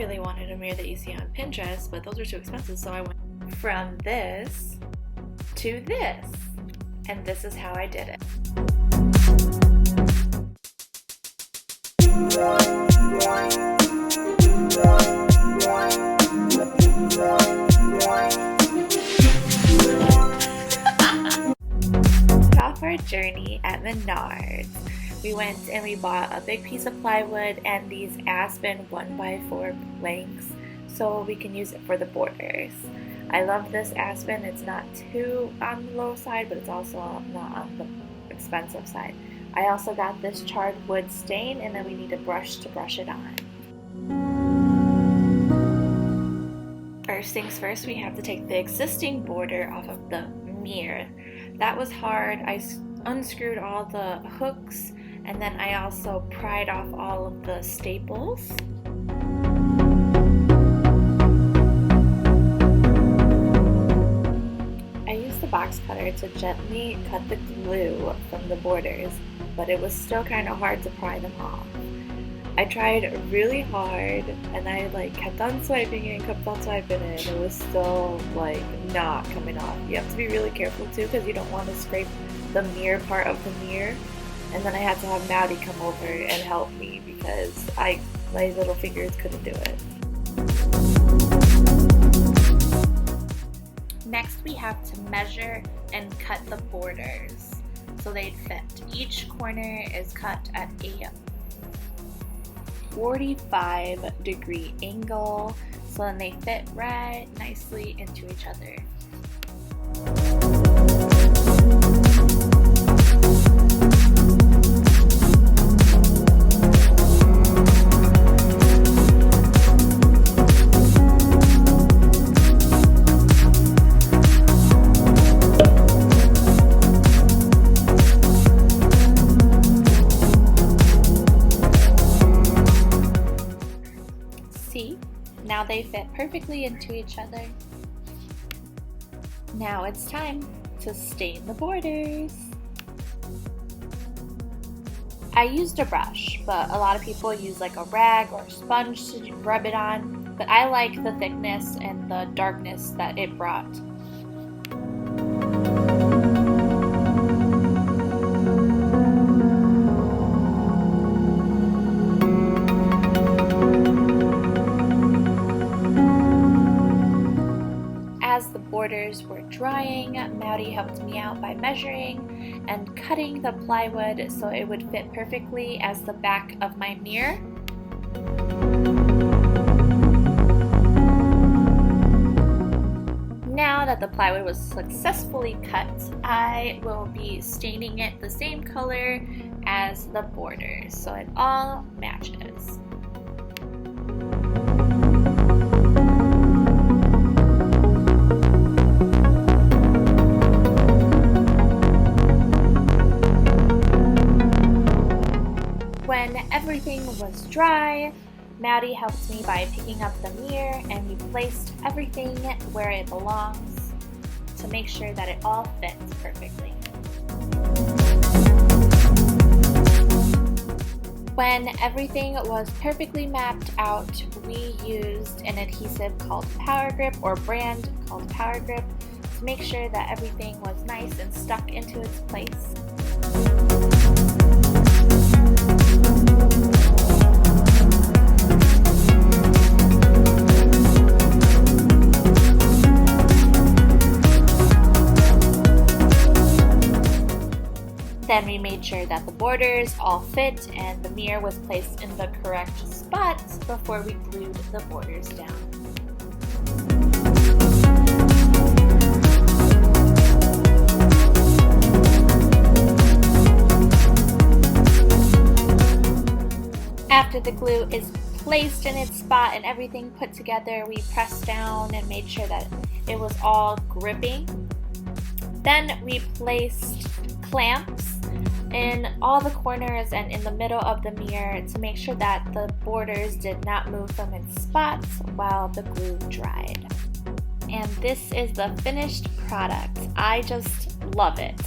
really wanted a mirror that you see on Pinterest, but those are too expensive, so I went from this to this. And this is how I did it. Off our journey at Menards. We went and we bought a big piece of plywood and these aspen 1x4 planks so we can use it for the borders. I love this aspen. It's not too on the low side, but it's also not on the expensive side. I also got this charred wood stain, and then we need a brush to brush it on. First things first, we have to take the existing border off of the mirror. That was hard. I unscrewed all the hooks, and then I also pried off all of the staples. I used the box cutter to gently cut the glue from the borders, but it was still kind of hard to pry them off. I tried really hard, and I kept on swiping it and kept on swiping it, and it was still not coming off. You have to be really careful too, because you don't want to scrape the mirror part of the mirror. And then I had to have Maddie come over and help me because my little fingers couldn't do it. Next, we have to measure and cut the borders so they'd fit. Each corner is cut at a 45-degree angle, so then they fit right nicely into each other. See, now they fit perfectly into each other. Now it's time to stain the borders. I used a brush, but a lot of people use a rag or sponge to rub it on, but I like the thickness and the darkness that it brought. As the borders were drying, Maddie helped me out by measuring and cutting the plywood so it would fit perfectly as the back of my mirror. Now that the plywood was successfully cut, I will be staining it the same color as the borders so it all matches. When everything was dry, Maddie helped me by picking up the mirror, and we placed everything where it belongs to make sure that it all fits perfectly. When everything was perfectly mapped out, we used an adhesive called Power Grip, or brand called Power Grip, to make sure that everything was nice and stuck into its place. Then we made sure that the borders all fit and the mirror was placed in the correct spots before we glued the borders down. After the glue is placed in its spot and everything put together, we pressed down and made sure that it was all gripping. Then we placed clamps in all the corners and in the middle of the mirror to make sure that the borders did not move from its spots while the glue dried. And this is the finished product. I just love it.